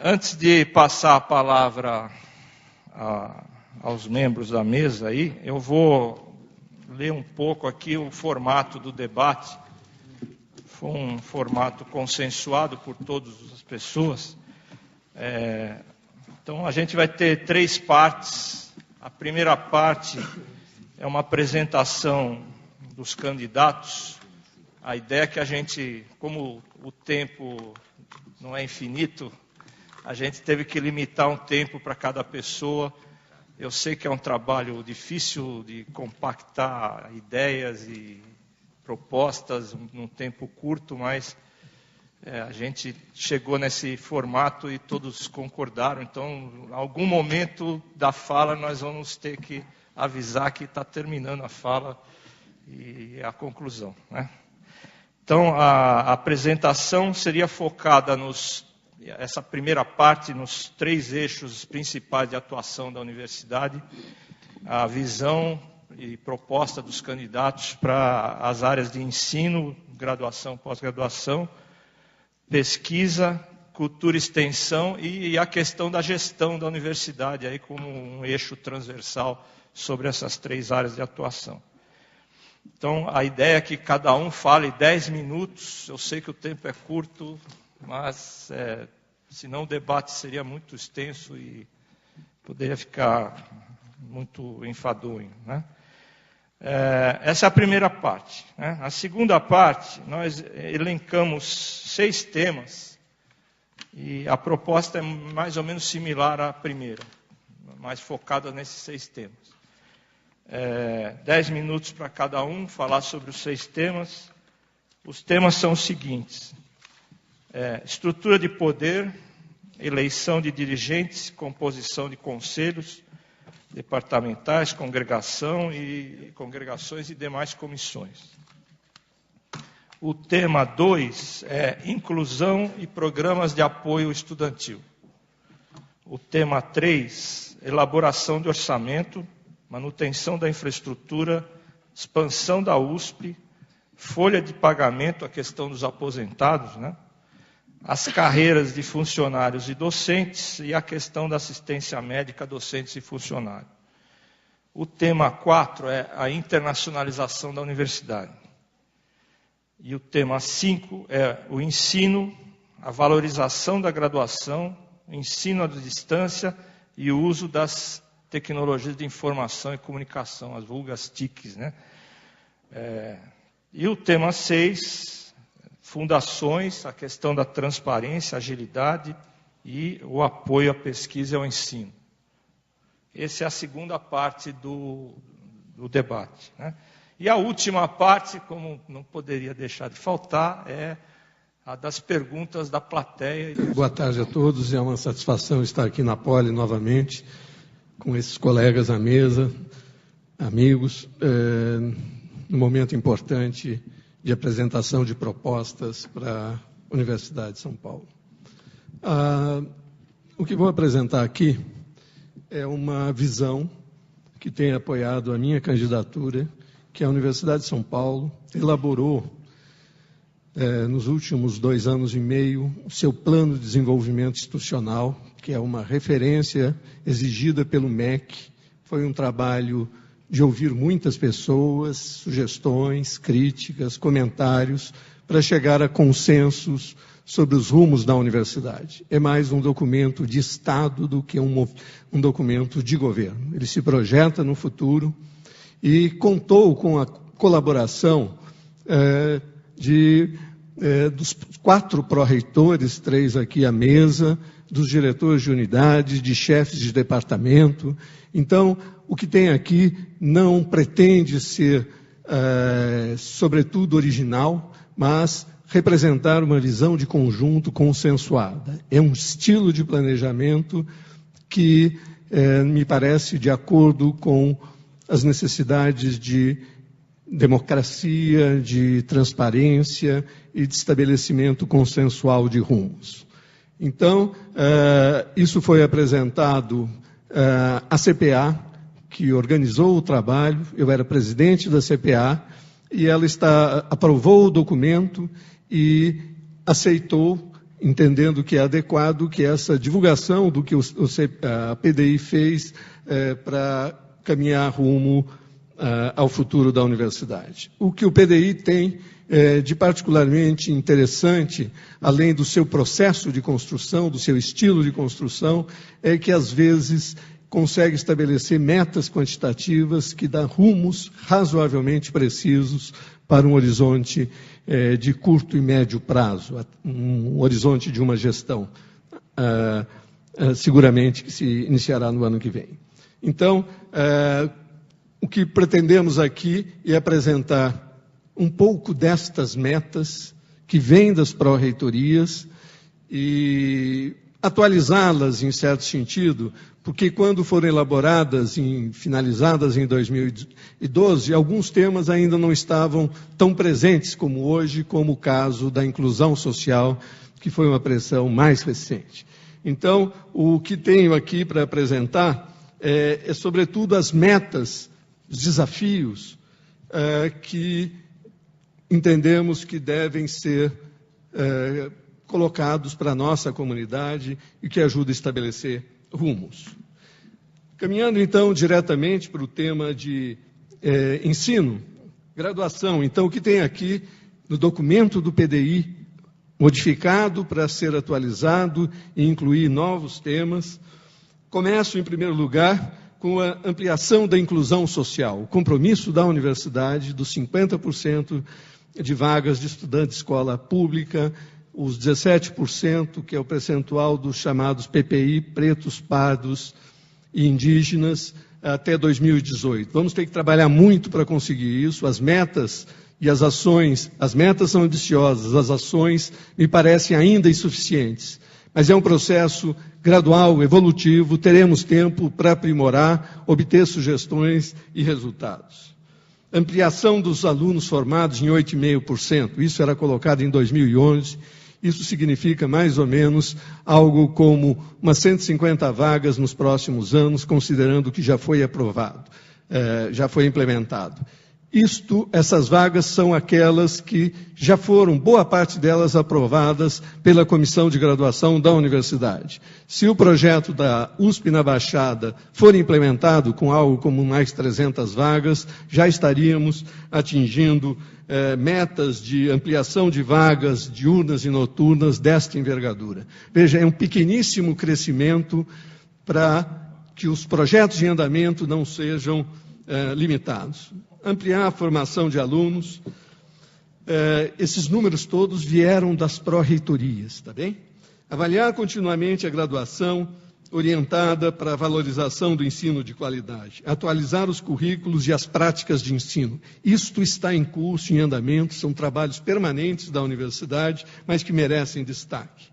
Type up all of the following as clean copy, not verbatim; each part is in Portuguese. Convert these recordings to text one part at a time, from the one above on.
Antes de passar a palavra aos membros da mesa aí, eu vou ler um pouco aqui o formato do debate. Foi um formato consensuado por todas as pessoas. Então, a gente vai ter 3 partes. A primeira parte é uma apresentação dos candidatos. A ideia é que a gente, como o tempo não é infinito, a gente teve que limitar um tempo para cada pessoa. Eu sei que é um trabalho difícil de compactar ideias e propostas num tempo curto, mas a gente chegou nesse formato e todos concordaram. Então, em algum momento da fala, nós vamos ter que avisar que está terminando a fala e a conclusão, né? Então, a apresentação seria focada essa primeira parte, nos 3 eixos principais de atuação da universidade, a visão e proposta dos candidatos para as áreas de ensino, graduação, pós-graduação, pesquisa, cultura e extensão e a questão da gestão da universidade, aí como um eixo transversal sobre essas 3 áreas de atuação. Então, a ideia é que cada um fale 10 minutos. Eu sei que o tempo é curto, mas senão o debate seria muito extenso e poderia ficar muito enfadonho, né? Essa é a primeira parte, né? A segunda parte, nós elencamos 6 temas e a proposta é mais ou menos similar à primeira, mais focada nesses 6 temas. 10 minutos para cada um falar sobre os 6 temas. Os temas são os seguintes: estrutura de poder, eleição de dirigentes, composição de conselhos departamentais, congregações e demais comissões. O tema 2 é inclusão e programas de apoio estudantil. O tema 3, elaboração de orçamento, manutenção da infraestrutura, expansão da USP, folha de pagamento, a questão dos aposentados, né? As carreiras de funcionários e docentes e a questão da assistência médica a docentes e funcionários. O tema 4 é a internacionalização da universidade. E o tema 5 é o ensino, a valorização da graduação, o ensino à distância e o uso das tecnologias de informação e comunicação, as vulgas TICs, né? E o tema 6, fundações, a questão da transparência, agilidade e o apoio à pesquisa e ao ensino. Essa é a segunda parte do debate, né? E a última parte, como não poderia deixar de faltar, é a das perguntas da plateia. Boa tarde a todos, é uma satisfação estar aqui na Poli novamente, com esses colegas à mesa, amigos, num momento importante de apresentação de propostas para a Universidade de São Paulo. O que vou apresentar aqui é uma visão que tem apoiado a minha candidatura, que a Universidade de São Paulo elaborou nos últimos 2 anos e meio o seu plano de desenvolvimento institucional, que é uma referência exigida pelo MEC. Foi um trabalho de ouvir muitas pessoas, sugestões, críticas, comentários, para chegar a consensos sobre os rumos da universidade. É mais um documento de Estado do que um documento de governo. Ele se projeta no futuro e contou com a colaboração dos 4 pró-reitores, 3 aqui à mesa, dos diretores de unidades, de chefes de departamento. Então, o que tem aqui não pretende ser, sobretudo, original, mas representar uma visão de conjunto consensuada. É um estilo de planejamento que me parece de acordo com as necessidades de democracia, de transparência e de estabelecimento consensual de rumos. Então, isso foi apresentado à CPA, que organizou o trabalho. Eu era presidente da CPA, e ela aprovou o documento e aceitou entendendo que é adequado que essa divulgação do que a PDI fez para caminhar rumo ao futuro da universidade. O que o PDI tem de particularmente interessante, além do seu processo de construção, do seu estilo de construção, é que, às vezes, consegue estabelecer metas quantitativas que dão rumos razoavelmente precisos para um horizonte de curto e médio prazo, um horizonte de uma gestão, seguramente que se iniciará no ano que vem. Então, o que pretendemos aqui é apresentar um pouco destas metas que vêm das pró-reitorias e atualizá-las em certo sentido, porque quando foram elaboradas e finalizadas em 2012, alguns temas ainda não estavam tão presentes como hoje, como o caso da inclusão social, que foi uma pressão mais recente. Então, o que tenho aqui para apresentar é sobretudo, as metas, os desafios que entendemos que devem ser colocados para a nossa comunidade e que ajudam a estabelecer rumos. Caminhando, então, diretamente para o tema de ensino, graduação. Então, o que tem aqui no documento do PDI, modificado para ser atualizado e incluir novos temas. Começo, em primeiro lugar, com a ampliação da inclusão social, o compromisso da universidade dos 50% de vagas de estudante de escola pública, os 17%, que é o percentual dos chamados PPI, pretos, pardos e indígenas, até 2018. Vamos ter que trabalhar muito para conseguir isso. As metas e as ações, as metas são ambiciosas, as ações me parecem ainda insuficientes. Mas é um processo gradual, evolutivo, teremos tempo para aprimorar, obter sugestões e resultados. Ampliação dos alunos formados em 8,5%, isso era colocado em 2011, isso significa mais ou menos algo como umas 150 vagas nos próximos anos, considerando que já foi aprovado, já foi implementado. Essas vagas são aquelas que já foram, boa parte delas, aprovadas pela Comissão de Graduação da Universidade. Se o projeto da USP na Baixada for implementado com algo como mais 300 vagas, já estaríamos atingindo metas de ampliação de vagas diurnas e noturnas desta envergadura. Veja, é um pequeníssimo crescimento para que os projetos em andamento não sejam limitados. Ampliar a formação de alunos. Esses números todos vieram das pró-reitorias, está bem? Avaliar continuamente a graduação orientada para a valorização do ensino de qualidade. Atualizar os currículos e as práticas de ensino. Isto está em curso, em andamento, são trabalhos permanentes da universidade, mas que merecem destaque.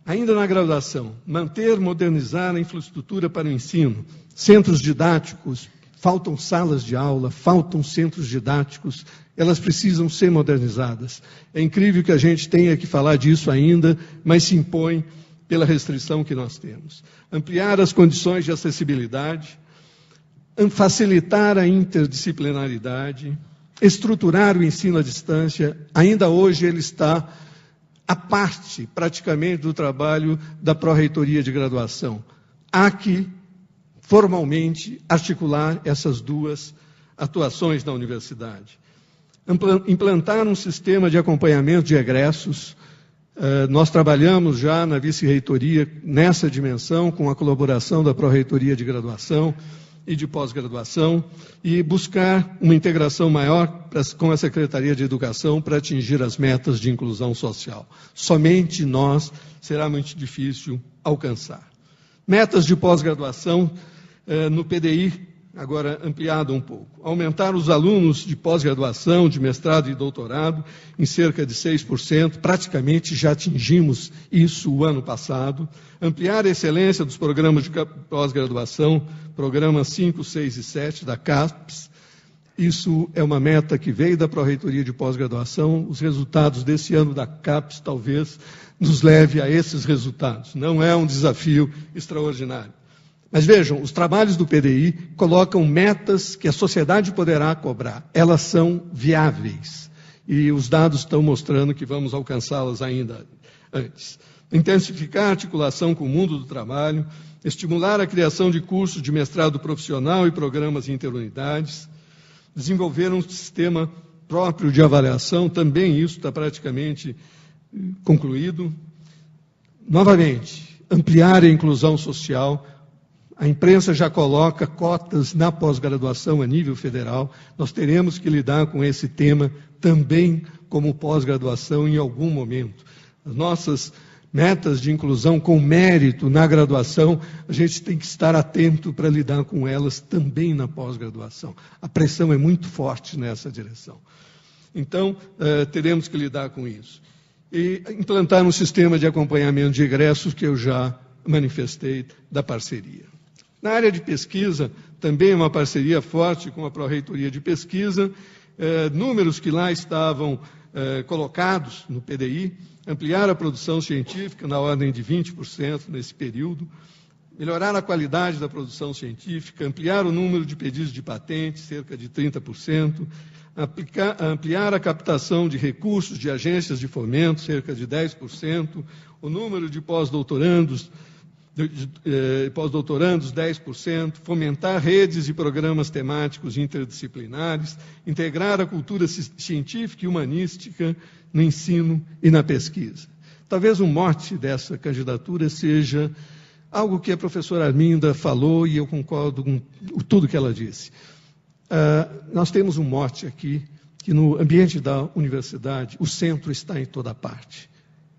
Ainda na graduação, manter, modernizar a infraestrutura para o ensino, centros didáticos. Faltam salas de aula, faltam centros didáticos, elas precisam ser modernizadas. É incrível que a gente tenha que falar disso ainda, mas se impõe pela restrição que nós temos. Ampliar as condições de acessibilidade, facilitar a interdisciplinaridade, estruturar o ensino à distância. Ainda hoje ele está à parte, praticamente, do trabalho da pró-reitoria de graduação. Há que formalmente articular essas duas atuações na universidade. Implantar um sistema de acompanhamento de egressos. Nós trabalhamos já na vice-reitoria nessa dimensão, com a colaboração da pró-reitoria de graduação e de pós-graduação, e buscar uma integração maior com a Secretaria de Educação para atingir as metas de inclusão social. Somente nós será muito difícil alcançar. Metas de pós-graduação no PDI, agora ampliado um pouco. Aumentar os alunos de pós-graduação, de mestrado e doutorado, em cerca de 6%, praticamente já atingimos isso o ano passado. Ampliar a excelência dos programas de pós-graduação, programas 5, 6 e 7 da CAPES. Isso é uma meta que veio da Pró-Reitoria de Pós-Graduação. Os resultados desse ano da CAPES talvez nos leve a esses resultados. Não é um desafio extraordinário. Mas vejam, os trabalhos do PDI colocam metas que a sociedade poderá cobrar. Elas são viáveis. E os dados estão mostrando que vamos alcançá-las ainda antes. Intensificar a articulação com o mundo do trabalho, estimular a criação de cursos de mestrado profissional e programas interunidades, desenvolver um sistema próprio de avaliação, também isso está praticamente concluído. Novamente, ampliar a inclusão social. A imprensa já coloca cotas na pós-graduação a nível federal. Nós teremos que lidar com esse tema também como pós-graduação em algum momento. As nossas metas de inclusão com mérito na graduação, a gente tem que estar atento para lidar com elas também na pós-graduação. A pressão é muito forte nessa direção. Então, teremos que lidar com isso. E implantar um sistema de acompanhamento de egressos que eu já manifestei da parceria. Na área de pesquisa, também uma parceria forte com a Pró-Reitoria de Pesquisa, números que lá estavam colocados no PDI, ampliar a produção científica na ordem de 20% nesse período, melhorar a qualidade da produção científica, ampliar o número de pedidos de patente, cerca de 30%, ampliar a captação de recursos de agências de fomento, cerca de 10%, o número de pós-doutorandos, 10%, fomentar redes e programas temáticos interdisciplinares, integrar a cultura científica e humanística no ensino e na pesquisa. Talvez um mote dessa candidatura seja algo que a professora Arminda falou e eu concordo com tudo que ela disse. Nós temos um mote aqui, que no ambiente da universidade, o centro está em toda parte.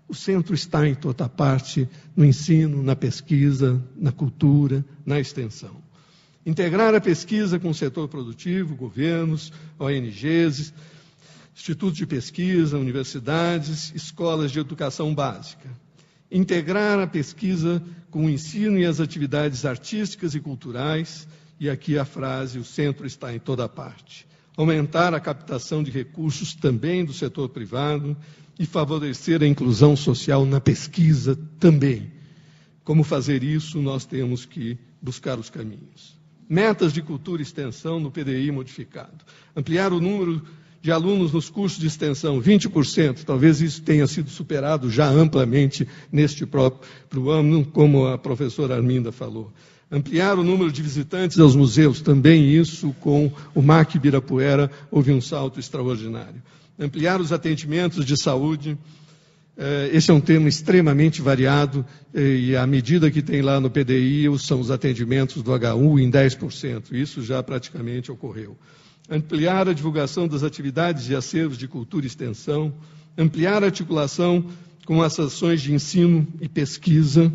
O centro está em toda parte, no ensino, na pesquisa, na cultura, na extensão. Integrar a pesquisa com o setor produtivo, governos, ONGs, institutos de pesquisa, universidades, escolas de educação básica. Integrar a pesquisa com o ensino e as atividades artísticas e culturais, e aqui a frase, o centro está em toda parte. Aumentar a captação de recursos também do setor privado e favorecer a inclusão social na pesquisa também. Como fazer isso, nós temos que buscar os caminhos. Metas de cultura e extensão no PDI modificado. Ampliar o número de alunos nos cursos de extensão, 20%. Talvez isso tenha sido superado já amplamente neste próprio ano, como a professora Arminda falou. Ampliar o número de visitantes aos museus, também isso com o MAC Ibirapuera houve um salto extraordinário. Ampliar os atendimentos de saúde, esse é um tema extremamente variado e a medida que tem lá no PDI são os atendimentos do HU em 10%, isso já praticamente ocorreu. Ampliar a divulgação das atividades e acervos de cultura e extensão, ampliar a articulação com as ações de ensino e pesquisa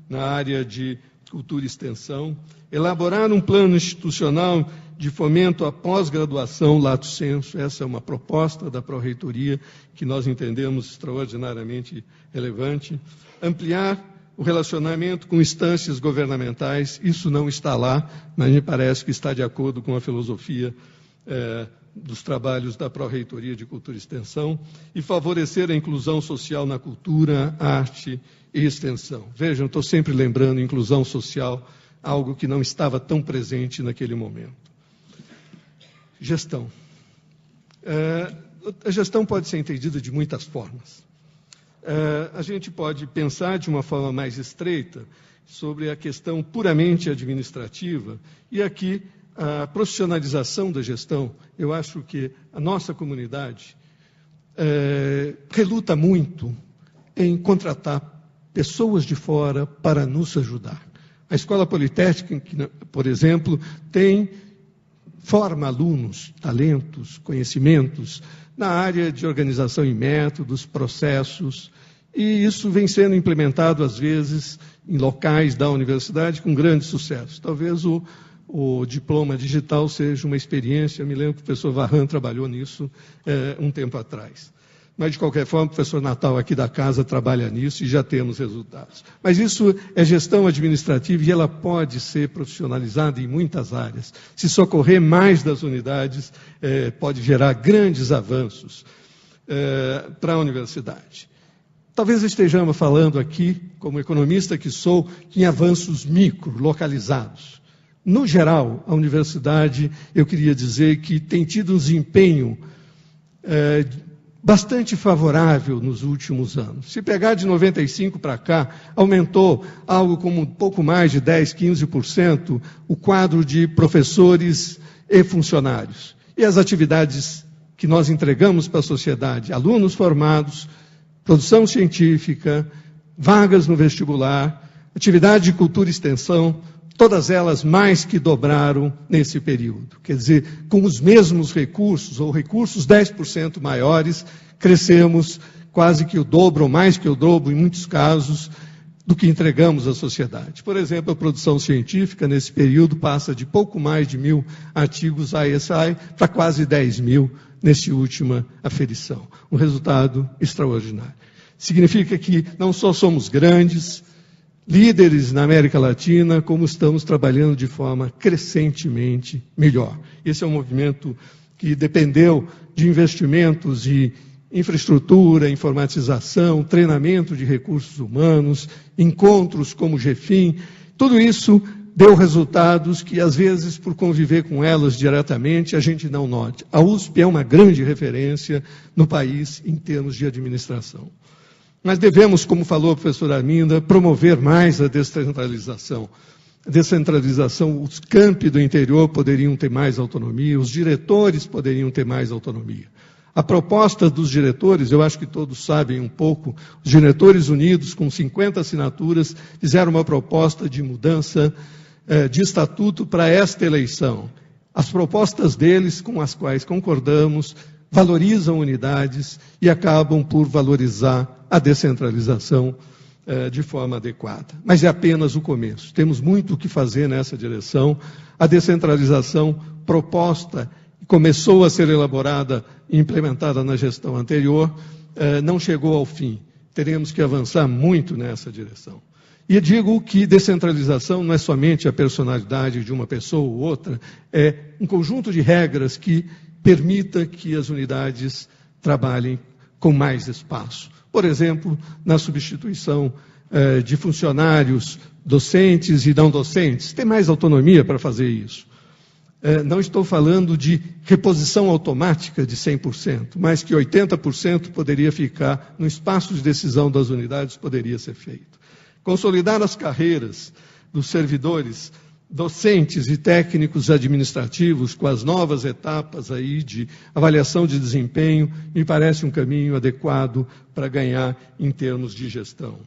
na área de cultura e extensão, elaborar um plano institucional de fomento à pós-graduação lato sensu, essa é uma proposta da Pró-Reitoria que nós entendemos extraordinariamente relevante, ampliar o relacionamento com instâncias governamentais, isso não está lá, mas me parece que está de acordo com a filosofia dos trabalhos da Pró-Reitoria de Cultura e Extensão, e favorecer a inclusão social na cultura, arte e extensão. Vejam, estou sempre lembrando inclusão social, algo que não estava tão presente naquele momento. Gestão. A gestão pode ser entendida de muitas formas. A gente pode pensar de uma forma mais estreita sobre a questão puramente administrativa, e aqui a profissionalização da gestão, eu acho que a nossa comunidade reluta muito em contratar pessoas de fora para nos ajudar. A Escola Politécnica, por exemplo, forma alunos, talentos, conhecimentos na área de organização e métodos, processos, e isso vem sendo implementado, às vezes, em locais da universidade com grande sucesso. Talvez o diploma digital seja uma experiência, eu me lembro que o professor Varran trabalhou nisso um tempo atrás. Mas, de qualquer forma, o professor Natal aqui da casa trabalha nisso e já temos resultados. Mas isso é gestão administrativa e ela pode ser profissionalizada em muitas áreas. Se socorrer mais das unidades, pode gerar grandes avanços para a universidade. Talvez estejamos falando aqui, como economista que sou, em avanços micro, localizados. No geral, a universidade, eu queria dizer que tem tido um desempenho bastante favorável nos últimos anos. Se pegar de 95 para cá, aumentou algo como um pouco mais de 10%, 15% o quadro de professores e funcionários. E as atividades que nós entregamos para a sociedade, alunos formados, produção científica, vagas no vestibular, atividade de cultura e extensão, todas elas mais que dobraram nesse período. Quer dizer, com os mesmos recursos, ou recursos 10% maiores, crescemos quase que o dobro, ou mais que o dobro, em muitos casos, do que entregamos à sociedade. Por exemplo, a produção científica, nesse período, passa de pouco mais de 1.000 artigos ISI para quase 10.000 nessa última aferição. Um resultado extraordinário. Significa que não só somos grandes, líderes na América Latina, como estamos trabalhando de forma crescentemente melhor. Esse é um movimento que dependeu de investimentos de infraestrutura, informatização, treinamento de recursos humanos, encontros como o GEFIM. Tudo isso deu resultados que, às vezes, por conviver com elas diretamente, a gente não note. A USP é uma grande referência no país em termos de administração. Mas devemos, como falou a professora Arminda, promover mais a descentralização. A descentralização, os campi do interior poderiam ter mais autonomia, os diretores poderiam ter mais autonomia. A proposta dos diretores, eu acho que todos sabem um pouco, os diretores unidos, com 50 assinaturas, fizeram uma proposta de mudança de estatuto para esta eleição. As propostas deles, com as quais concordamos, valorizam unidades e acabam por valorizar a descentralização de forma adequada. Mas é apenas o começo. Temos muito o que fazer nessa direção. A descentralização proposta começou a ser elaborada e implementada na gestão anterior, não chegou ao fim. Teremos que avançar muito nessa direção. E digo que descentralização não é somente a personalidade de uma pessoa ou outra, é um conjunto de regras que permita que as unidades trabalhem com mais espaço. Por exemplo, na substituição de funcionários docentes e não docentes, tem mais autonomia para fazer isso. Não estou falando de reposição automática de 100%, mas que 80% poderia ficar no espaço de decisão das unidades, poderia ser feito. Consolidar as carreiras dos servidores docentes e técnicos administrativos com as novas etapas aí de avaliação de desempenho, me parece um caminho adequado para ganhar em termos de gestão.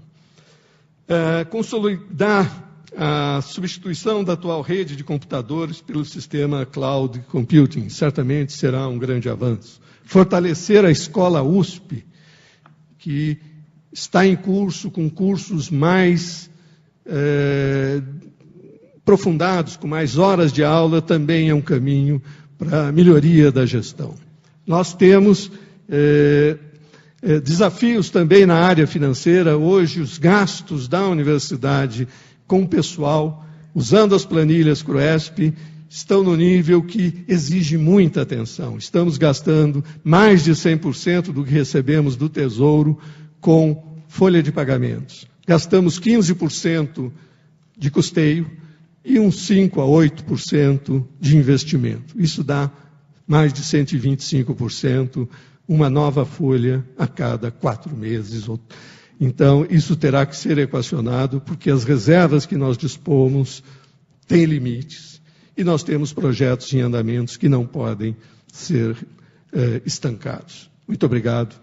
Consolidar a substituição da atual rede de computadores pelo sistema cloud computing, certamente será um grande avanço. Fortalecer a escola USP, que está em curso, com cursos mais aprofundados, com mais horas de aula, também é um caminho para a melhoria da gestão. Nós temos desafios também na área financeira. Hoje, os gastos da universidade com o pessoal, usando as planilhas CRUESP, estão no nível que exige muita atenção. Estamos gastando mais de 100% do que recebemos do Tesouro com folha de pagamentos. Gastamos 15% de custeio e uns 5% a 8% de investimento. Isso dá mais de 125%, uma nova folha a cada 4 meses. Então, isso terá que ser equacionado, porque as reservas que nós dispomos têm limites. E nós temos projetos em andamentos que não podem ser estancados. Muito obrigado.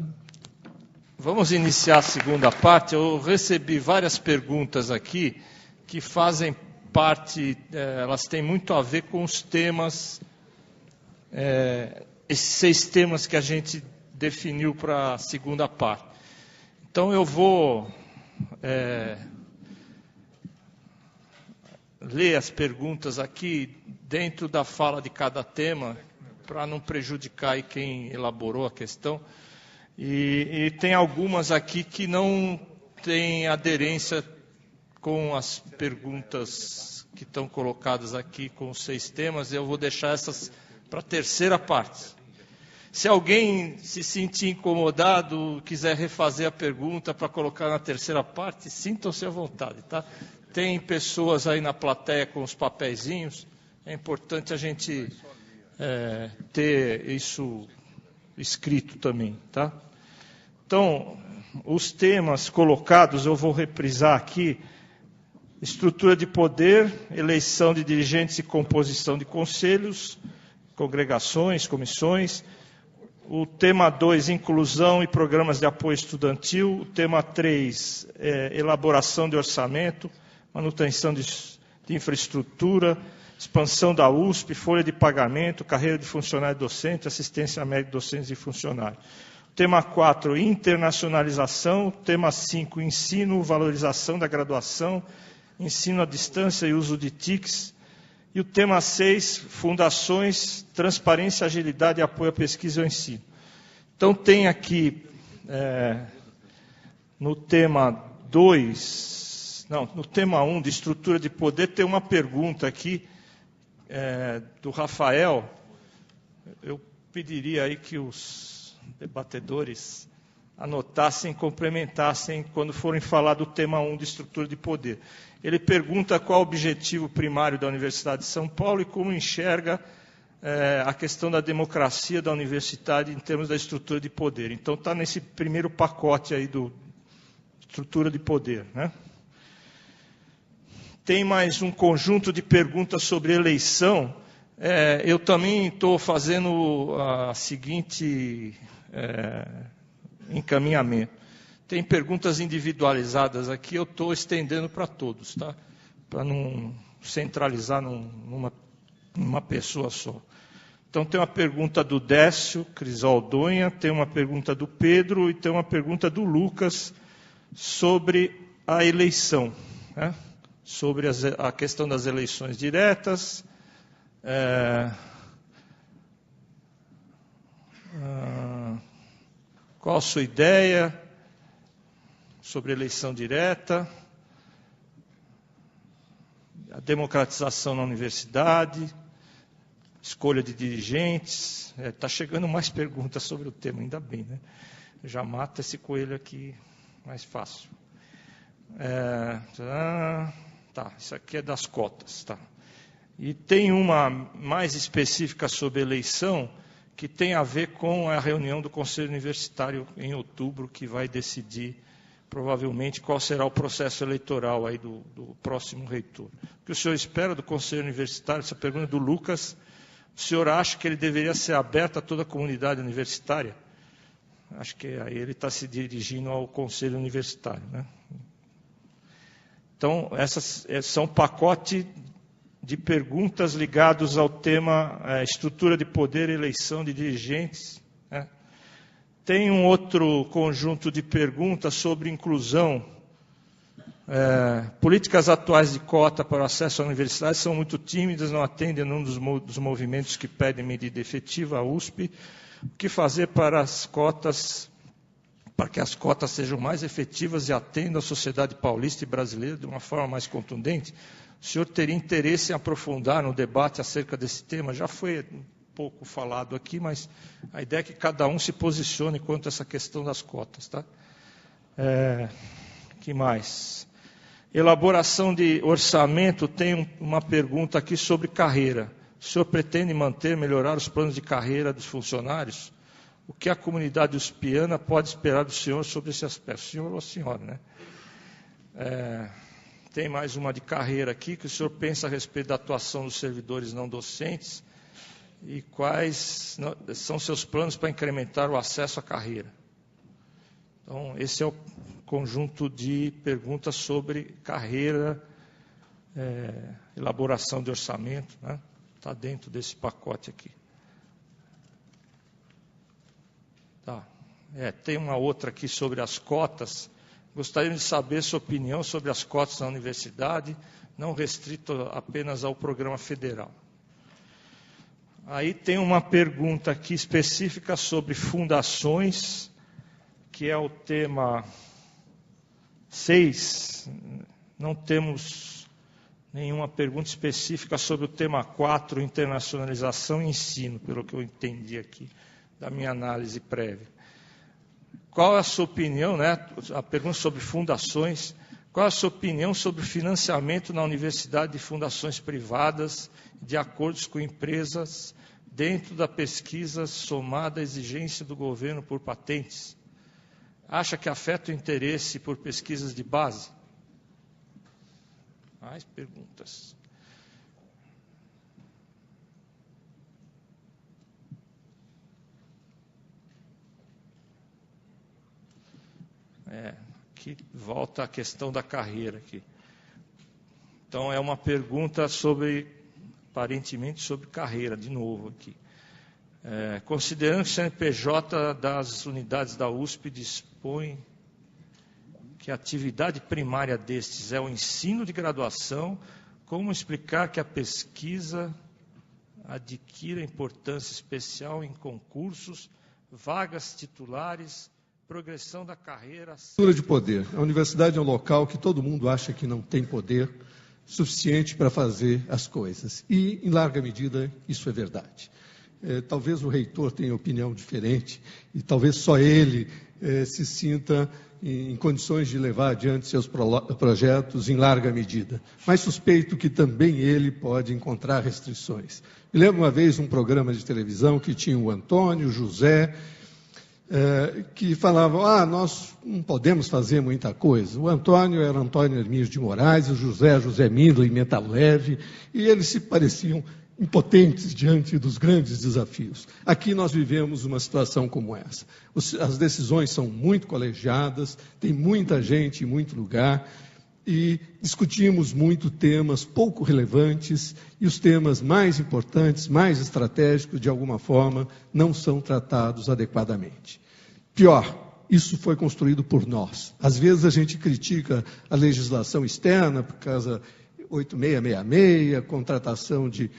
Vamos iniciar a segunda parte. Eu recebi várias perguntas aqui que fazem parte, elas têm muito a ver com os temas, esses 6 temas que a gente definiu para a segunda parte. Então, eu vou ler as perguntas aqui dentro da fala de cada tema, para não prejudicar aí quem elaborou a questão. E tem algumas aqui que não têm aderência com as perguntas que estão colocadas aqui com os 6 temas. Eu vou deixar essas para a terceira parte. Se alguém se sentir incomodado, quiser refazer a pergunta para colocar na terceira parte, sintam-se à vontade, tá? Tem pessoas aí na plateia com os papeizinhos, é importante a gente ter isso escrito também, tá? Então, os temas colocados, eu vou reprisar aqui: estrutura de poder, eleição de dirigentes e composição de conselhos, congregações, comissões. O tema 2, inclusão e programas de apoio estudantil. O tema 3, elaboração de orçamento, manutenção de infraestrutura, expansão da USP, folha de pagamento, carreira de funcionário docente, assistência médica de docentes e funcionários. O tema 4, internacionalização. O tema 5, ensino, valorização da graduação, ensino à distância e uso de TICs. E o tema 6, fundações, transparência, agilidade e apoio à pesquisa e ao ensino. Então, tem aqui, no tema 2, no tema 1, de estrutura de poder, tem uma pergunta aqui do Rafael. Eu pediria aí que os debatedores anotassem, complementassem quando forem falar do tema 1 de estrutura de poder. Ele pergunta qual o objetivo primário da Universidade de São Paulo e como enxerga a questão da democracia da universidade em termos da estrutura de poder. Então, está nesse primeiro pacote aí do estrutura de poder, né? Tem mais um conjunto de perguntas sobre eleição. Eu também estou fazendo a seguinte encaminhamento. Tem perguntas individualizadas aqui, eu estou estendendo para todos, tá? Para não centralizar numa pessoa só. Então, tem uma pergunta do Décio Crisaldonha, tem uma pergunta do Pedro e tem uma pergunta do Lucas sobre a eleição, né? Sobre a questão das eleições diretas, qual a sua ideia sobre eleição direta, a democratização na universidade, escolha de dirigentes. Está chegando mais perguntas sobre o tema, ainda bem, né? Já mata esse coelho aqui mais fácil. Isso aqui é das cotas, tá? E tem uma mais específica sobre eleição, que tem a ver com a reunião do Conselho Universitário em outubro, que vai decidir, provavelmente, qual será o processo eleitoral aí do próximo reitor. O que o senhor espera do Conselho Universitário? Essa pergunta é do Lucas. O senhor acha que ele deveria ser aberto a toda a comunidade universitária? Acho que aí ele está se dirigindo ao Conselho Universitário, né? Então, essas são pacote de perguntas ligados ao tema estrutura de poder e eleição de dirigentes, né? Tem um outro conjunto de perguntas sobre inclusão. Políticas atuais de cota para o acesso à universidade são muito tímidas, não atendem a nenhum dos movimentos que pedem medida efetiva à USP. O que fazer para que as cotas sejam mais efetivas e atendam a sociedade paulista e brasileira de uma forma mais contundente? O senhor teria interesse em aprofundar no debate acerca desse tema? Já foi um pouco falado aqui, mas a ideia é que cada um se posicione quanto a essa questão das cotas, tá? Que mais? Elaboração de orçamento, tem uma pergunta aqui sobre carreira. O senhor pretende manter, melhorar os planos de carreira dos funcionários? O que a comunidade uspiana pode esperar do senhor sobre esse aspecto? O senhor ou a senhora, né? Tem mais uma de carreira aqui, que o senhor pensa a respeito da atuação dos servidores não docentes e quais são seus planos para incrementar o acesso à carreira. Então, esse é o conjunto de perguntas sobre carreira, elaboração de orçamento, né? Está dentro desse pacote aqui. Tá. Tem uma outra aqui sobre as cotas. Gostaria de saber sua opinião sobre as cotas na universidade, não restrito apenas ao programa federal. Aí tem uma pergunta aqui específica sobre fundações, que é o tema 6. Não temos nenhuma pergunta específica sobre o tema 4, internacionalização e ensino, pelo que eu entendi aqui da minha análise prévia. Qual é a sua opinião, né? A pergunta sobre fundações. Qual é a sua opinião sobre o financiamento na universidade de fundações privadas, de acordos com empresas dentro da pesquisa somada à exigência do governo por patentes, acha que afeta o interesse por pesquisas de base? Mais perguntas. Aqui volta a questão da carreira aqui. Então é uma pergunta aparentemente sobre carreira, de novo aqui. Considerando que o CNPJ das unidades da USP dispõe que a atividade primária destes é o ensino de graduação, como explicar que a pesquisa adquira importância especial em concursos, vagas titulares, progressão da carreira? Estrutura de poder. A universidade é um local que todo mundo acha que não tem poder suficiente para fazer as coisas. E, em larga medida, isso é verdade. Talvez o reitor tenha opinião diferente e talvez só ele se sinta em condições de levar adiante seus projetos em larga medida. Mas suspeito que também ele pode encontrar restrições. Me lembro uma vez um programa de televisão que tinha o Antônio, o José, que falavam, nós não podemos fazer muita coisa. O Antônio era Antônio Hermídio de Moraes, o José Mindla em Metal Leve, e eles se pareciam impotentes diante dos grandes desafios. Aqui nós vivemos uma situação como essa. As decisões são muito colegiadas, tem muita gente em muito lugar, e discutimos muito temas pouco relevantes, e os temas mais importantes, mais estratégicos, de alguma forma, não são tratados adequadamente. Pior, isso foi construído por nós. Às vezes a gente critica a legislação externa, por causa 8666, contratação de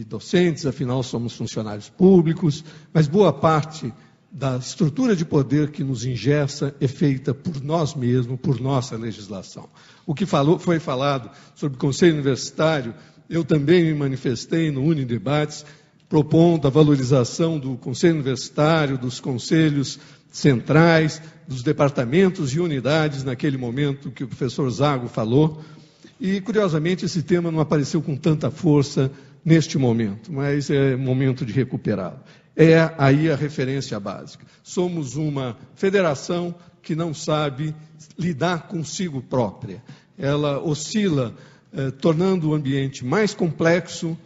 docentes, afinal somos funcionários públicos, mas boa parte da estrutura de poder que nos engessa é feita por nós mesmos, por nossa legislação. O que foi falado sobre o Conselho Universitário, eu também me manifestei no Unidebates, propondo a valorização do Conselho Universitário, dos conselhos centrais, dos departamentos e unidades, naquele momento que o professor Zago falou, e, curiosamente, esse tema não apareceu com tanta força neste momento, mas é momento de recuperá-lo. É aí a referência básica. Somos uma federação que não sabe lidar consigo própria. Ela oscila, tornando o ambiente mais complexo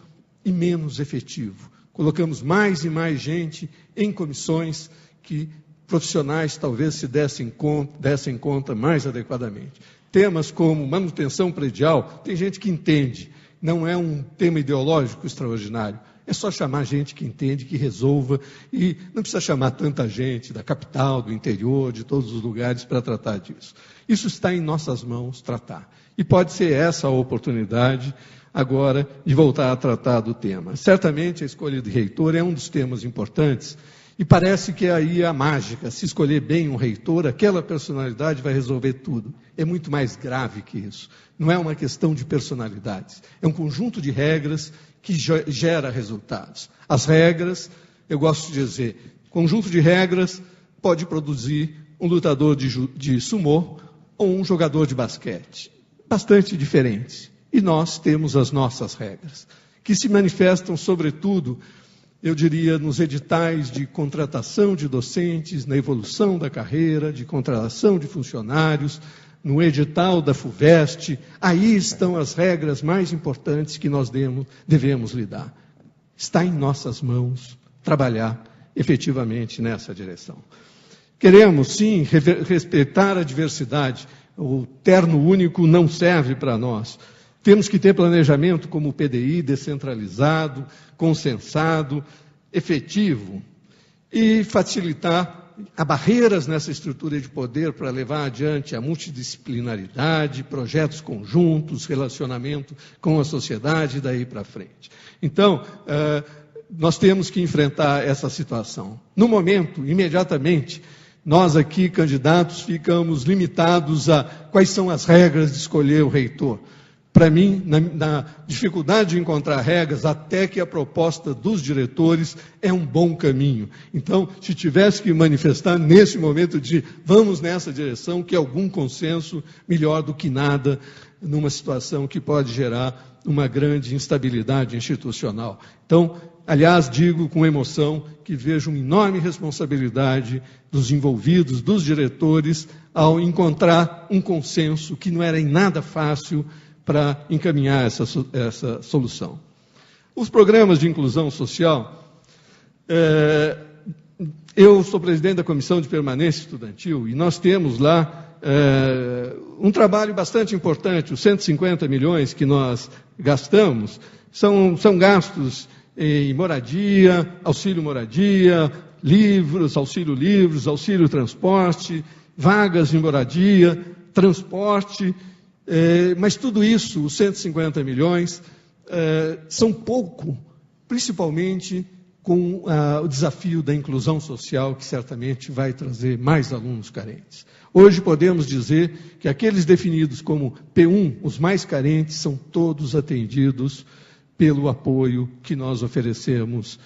e menos efetivo. Colocamos mais e mais gente em comissões que profissionais talvez se dessem conta mais adequadamente. Temas como manutenção predial, tem gente que entende, não é um tema ideológico extraordinário. É só chamar gente que entende, que resolva, e não precisa chamar tanta gente da capital, do interior, de todos os lugares para tratar disso. Isso está em nossas mãos tratar. E pode ser essa a oportunidade agora de voltar a tratar do tema. Certamente a escolha de reitor é um dos temas importantes, e parece que aí é a mágica. Se escolher bem um reitor, aquela personalidade vai resolver tudo. É muito mais grave que isso. Não é uma questão de personalidades. É um conjunto de regras que gera resultados. As regras, eu gosto de dizer, conjunto de regras pode produzir um lutador de sumô ou um jogador de basquete. Bastante diferentes. E nós temos as nossas regras, que se manifestam, sobretudo, eu diria, nos editais de contratação de docentes, na evolução da carreira, de contratação de funcionários, no edital da FUVEST. Aí estão as regras mais importantes que nós devemos lidar. Está em nossas mãos trabalhar efetivamente nessa direção. Queremos, sim, respeitar a diversidade. O terno único não serve para nós. Temos que ter planejamento como o PDI, descentralizado, consensado, efetivo, e facilitar há barreiras nessa estrutura de poder para levar adiante a multidisciplinaridade, projetos conjuntos, relacionamento com a sociedade e daí para frente. Então, nós temos que enfrentar essa situação. No momento, imediatamente, nós aqui, candidatos, ficamos limitados a quais são as regras de escolher o reitor. para mim, na dificuldade de encontrar regras, até que a proposta dos diretores é um bom caminho. Então, se tivesse que manifestar nesse momento de vamos nessa direção, que é algum consenso, melhor do que nada, numa situação que pode gerar uma grande instabilidade institucional. Então, aliás, digo com emoção que vejo uma enorme responsabilidade dos envolvidos, dos diretores, ao encontrar um consenso que não era em nada fácil para encaminhar essa solução. Os programas de inclusão social, eu sou presidente da Comissão de Permanência Estudantil e nós temos lá um trabalho bastante importante. Os 150 milhões que nós gastamos são gastos em moradia, auxílio moradia, livros, auxílio transporte, vagas de moradia, transporte, mas tudo isso, os 150 milhões, são pouco, principalmente com o desafio da inclusão social, que certamente vai trazer mais alunos carentes. Hoje podemos dizer que aqueles definidos como P1, os mais carentes, são todos atendidos pelo apoio que nós oferecemos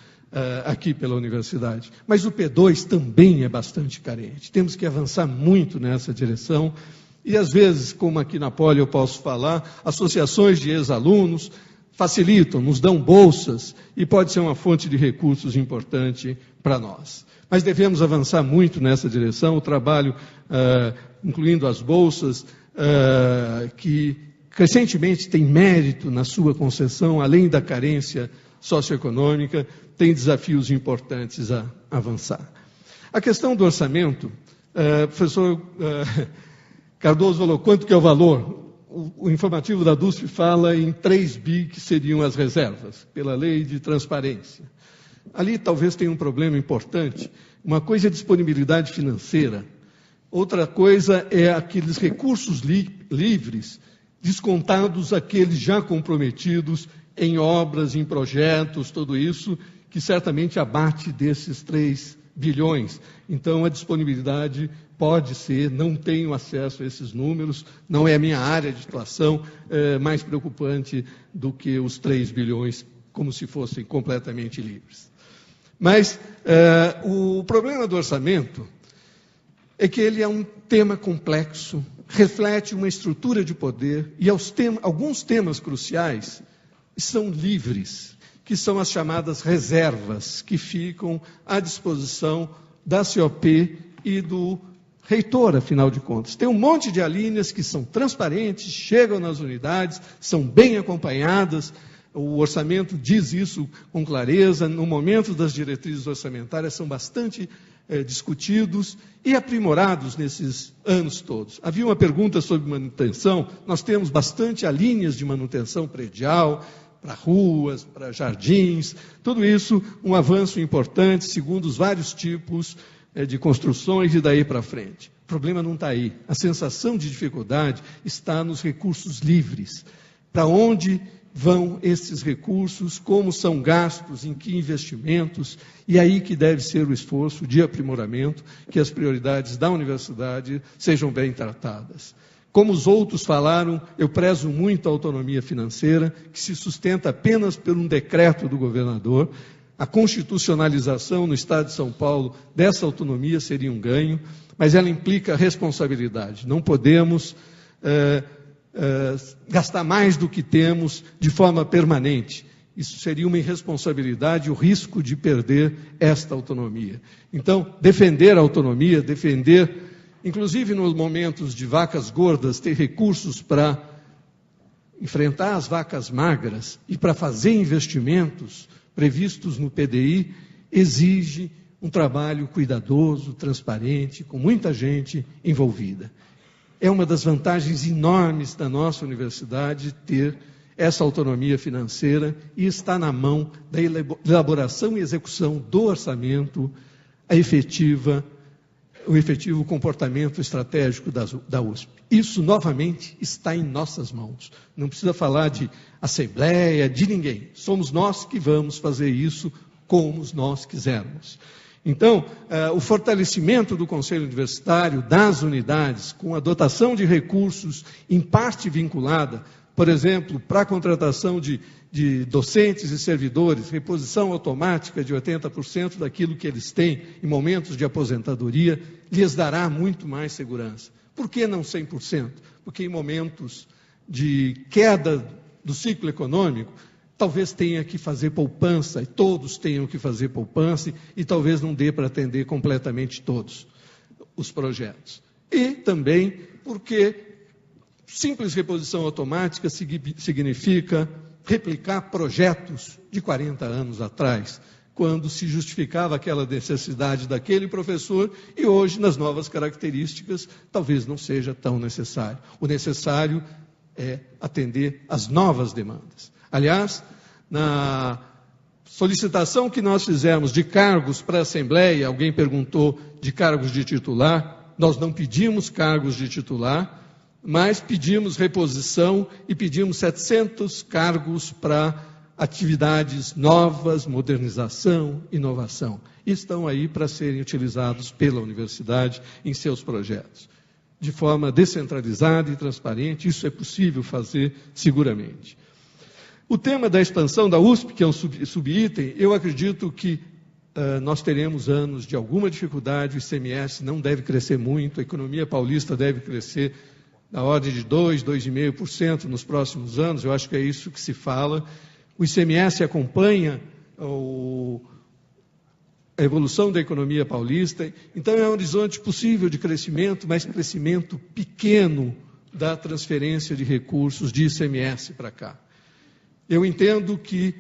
aqui pela universidade. Mas o P2 também é bastante carente. Temos que avançar muito nessa direção. E, às vezes, como aqui na Poli eu posso falar, associações de ex-alunos facilitam, nos dão bolsas e pode ser uma fonte de recursos importante para nós. Mas devemos avançar muito nessa direção. O trabalho, incluindo as bolsas, que crescentemente tem mérito na sua concessão, além da carência socioeconômica, tem desafios importantes a avançar. A questão do orçamento, professor Cardoso falou quanto que é o valor. O informativo da DUSP fala em 3 bi, que seriam as reservas, pela lei de transparência. Ali talvez tenha um problema importante. Uma coisa é disponibilidade financeira, outra coisa é aqueles recursos livres, descontados aqueles já comprometidos em obras, em projetos, tudo isso, que certamente abate desses 3 bilhões. Então, a disponibilidade pode ser, não tenho acesso a esses números, não é a minha área de atuação, mais preocupante do que os 3 bilhões, como se fossem completamente livres. Mas o problema do orçamento é que ele é um tema complexo, reflete uma estrutura de poder e alguns temas cruciais são livres, que são as chamadas reservas, que ficam à disposição da COP e do reitor, afinal de contas. Tem um monte de alíneas que são transparentes, chegam nas unidades, são bem acompanhadas, o orçamento diz isso com clareza, no momento das diretrizes orçamentárias são bastante discutidos e aprimorados nesses anos todos. Havia uma pergunta sobre manutenção, nós temos bastante alíneas de manutenção predial, para ruas, para jardins, tudo isso um avanço importante, segundo os vários tipos de construções e daí para frente. O problema não está aí. A sensação de dificuldade está nos recursos livres. Para onde vão esses recursos, como são gastos, em que investimentos, e aí que deve ser o esforço de aprimoramento, que as prioridades da universidade sejam bem tratadas. Como os outros falaram, eu prezo muito a autonomia financeira, que se sustenta apenas por um decreto do governador. A constitucionalização no Estado de São Paulo dessa autonomia seria um ganho, mas ela implica responsabilidade. Não podemos gastar mais do que temos de forma permanente. Isso seria uma irresponsabilidade, o risco de perder esta autonomia. Então, defender a autonomia, inclusive nos momentos de vacas gordas, ter recursos para enfrentar as vacas magras e para fazer investimentos previstos no PDI, exige um trabalho cuidadoso, transparente, com muita gente envolvida. É uma das vantagens enormes da nossa universidade ter essa autonomia financeira e está na mão da elaboração e execução do orçamento, o efetivo comportamento estratégico da USP. Isso, novamente, está em nossas mãos. Não precisa falar de assembleia, de ninguém. Somos nós que vamos fazer isso como nós quisermos. Então, o fortalecimento do Conselho Universitário, das unidades, com a dotação de recursos, em parte vinculada, por exemplo, para a contratação de docentes e servidores, reposição automática de 80% daquilo que eles têm em momentos de aposentadoria, lhes dará muito mais segurança. Por que não 100%? Porque em momentos de queda do ciclo econômico, talvez tenha que fazer poupança, e todos tenham que fazer poupança, e talvez não dê para atender completamente todos os projetos. E também porque simples reposição automática significa replicar projetos de 40 anos atrás, quando se justificava aquela necessidade daquele professor, e hoje, nas novas características, talvez não seja tão necessário. O necessário é atender às novas demandas. Aliás, na solicitação que nós fizemos de cargos para a Assembleia, alguém perguntou de cargos de titular, nós não pedimos cargos de titular, mas pedimos reposição e pedimos 700 cargos para atividades novas, modernização, inovação. E estão aí para serem utilizados pela universidade em seus projetos. De forma descentralizada e transparente, isso é possível fazer seguramente. O tema da expansão da USP, que é um subitem, eu acredito que nós teremos anos de alguma dificuldade, o ICMS não deve crescer muito, a economia paulista deve crescer na ordem de 2%, 2,5% nos próximos anos, eu acho que é isso que se fala. O ICMS acompanha a evolução da economia paulista, então é um horizonte possível de crescimento, mas crescimento pequeno da transferência de recursos de ICMS para cá. Eu entendo que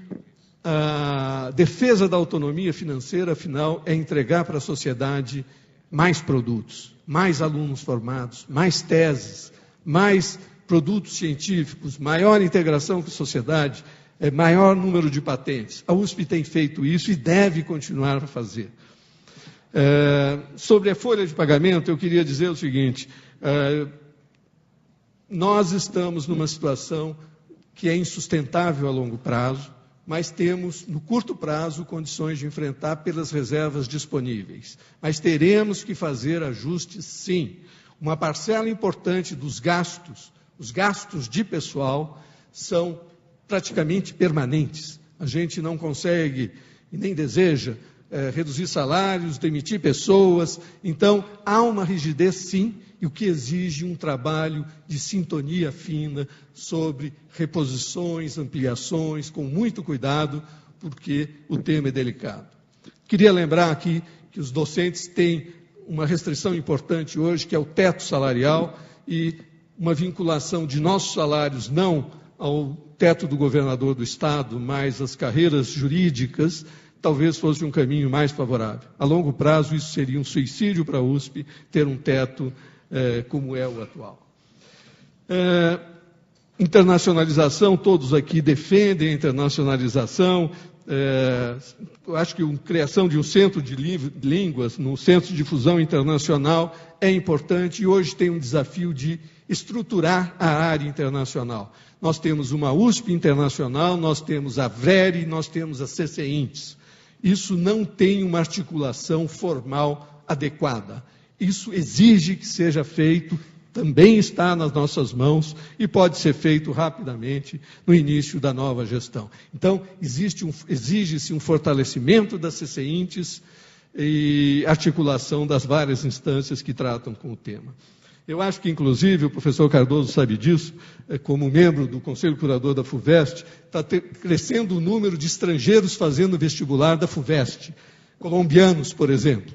a defesa da autonomia financeira, afinal, é entregar para a sociedade mais produtos, mais alunos formados, mais teses, mais produtos científicos, maior integração com a sociedade, maior número de patentes. A USP tem feito isso e deve continuar a fazer. Sobre a folha de pagamento, eu queria dizer o seguinte, nós estamos numa situação que é insustentável a longo prazo, mas temos, no curto prazo, condições de enfrentar pelas reservas disponíveis. Mas teremos que fazer ajustes, sim. Uma parcela importante dos gastos, os gastos de pessoal, são praticamente permanentes. A gente não consegue e nem deseja reduzir salários, demitir pessoas. Então, há uma rigidez, sim, e o que exige um trabalho de sintonia fina sobre reposições, ampliações, com muito cuidado, porque o tema é delicado. Queria lembrar aqui que os docentes têm uma restrição importante hoje, que é o teto salarial, e uma vinculação de nossos salários não ao teto do governador do Estado, mas às carreiras jurídicas, talvez fosse um caminho mais favorável. A longo prazo, isso seria um suicídio para a USP, ter um teto como é o atual. Internacionalização, todos aqui defendem a internacionalização. Eu acho que a criação de um centro de línguas, no Centro de Difusão Internacional, é importante e hoje tem um desafio de estruturar a área internacional. Nós temos uma USP internacional, nós temos a VRERE, nós temos a CCINTES. Isso não tem uma articulação formal adequada. Isso exige que seja feito, também está nas nossas mãos e pode ser feito rapidamente no início da nova gestão. Então, exige-se um fortalecimento das CCINTES e articulação das várias instâncias que tratam com o tema. Eu acho que, inclusive, o professor Cardoso sabe disso, como membro do Conselho Curador da FUVEST, está crescendo o número de estrangeiros fazendo vestibular da FUVEST, colombianos, por exemplo.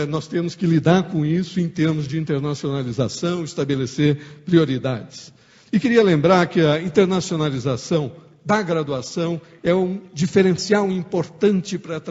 Nós temos que lidar com isso em termos de internacionalização, estabelecer prioridades. E queria lembrar que a internacionalização da graduação é um diferencial importante para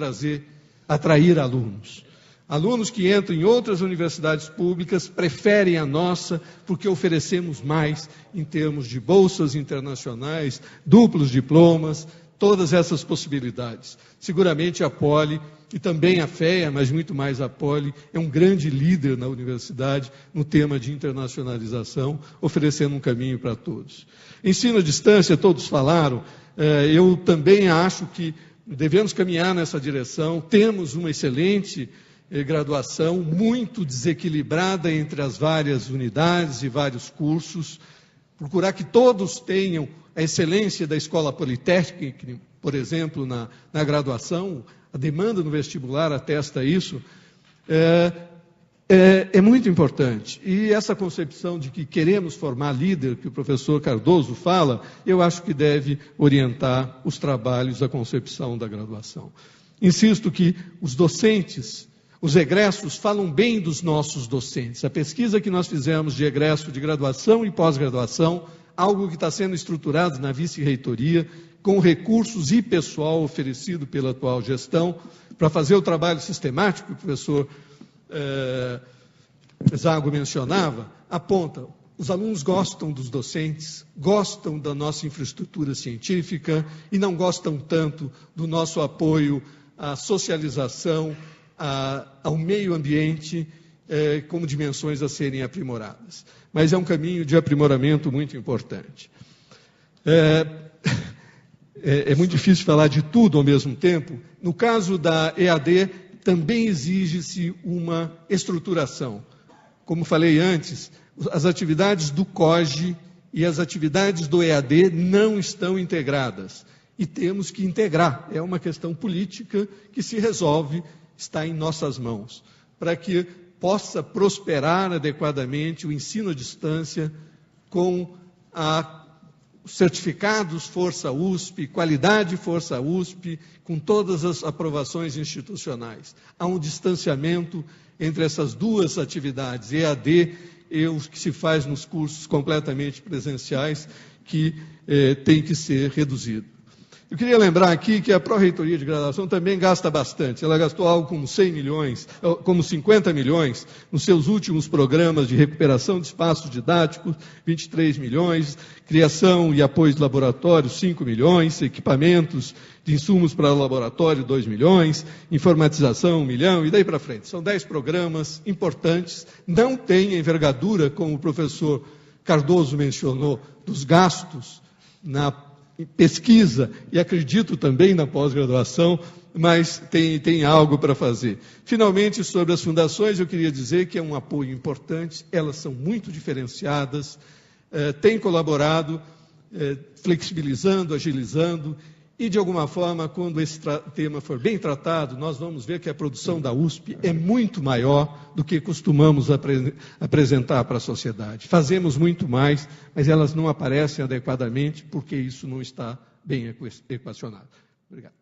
atrair alunos. Alunos que entram em outras universidades públicas preferem a nossa porque oferecemos mais em termos de bolsas internacionais, duplos diplomas, todas essas possibilidades. Seguramente a Poli e também a FEA, mas muito mais a Poli, é um grande líder na universidade no tema de internacionalização, oferecendo um caminho para todos. Ensino à distância, todos falaram, eu também acho que devemos caminhar nessa direção, temos uma excelente graduação, muito desequilibrada entre as várias unidades e vários cursos, procurar que todos tenham a excelência da escola politécnica, por exemplo, na graduação, a demanda no vestibular atesta isso, é muito importante. E essa concepção de que queremos formar líder, que o professor Cardoso fala, eu acho que deve orientar os trabalhos da concepção da graduação. Insisto que os docentes, os egressos, falam bem dos nossos docentes. A pesquisa que nós fizemos de egresso de graduação e pós-graduação, algo que está sendo estruturado na vice-reitoria, com recursos e pessoal oferecido pela atual gestão, para fazer o trabalho sistemático que o professor Zago mencionava, aponta: os alunos gostam dos docentes, gostam da nossa infraestrutura científica e não gostam tanto do nosso apoio à socialização, ao meio ambiente, como dimensões a serem aprimoradas. Mas é um caminho de aprimoramento muito importante. É muito difícil falar de tudo ao mesmo tempo. No caso da EAD, também exige-se uma estruturação. Como falei antes, as atividades do COGE e as atividades do EAD não estão integradas. E temos que integrar. É uma questão política que se resolve, está em nossas mãos, para que possa prosperar adequadamente o ensino à distância com os certificados Força USP, qualidade Força USP, com todas as aprovações institucionais. Há um distanciamento entre essas duas atividades, EAD e o que se faz nos cursos completamente presenciais, que tem que ser reduzido. Eu queria lembrar aqui que a Pró-Reitoria de Graduação também gasta bastante. Ela gastou algo como 100 milhões, como 50 milhões nos seus últimos programas de recuperação de espaços didáticos, 23 milhões, criação e apoio de laboratórios, 5 milhões, equipamentos de insumos para laboratório, 2 milhões, informatização, 1 milhão, e daí para frente. São 10 programas importantes, não tem envergadura, como o professor Cardoso mencionou, dos gastos na pesquisa, e acredito também na pós-graduação, mas tem algo para fazer. Finalmente, sobre as fundações, eu queria dizer que é um apoio importante, elas são muito diferenciadas, têm colaborado, flexibilizando, agilizando, e, de alguma forma, quando esse tema for bem tratado, nós vamos ver que a produção da USP é muito maior do que costumamos apresentar para a sociedade. Fazemos muito mais, mas elas não aparecem adequadamente porque isso não está bem equacionado. Obrigado.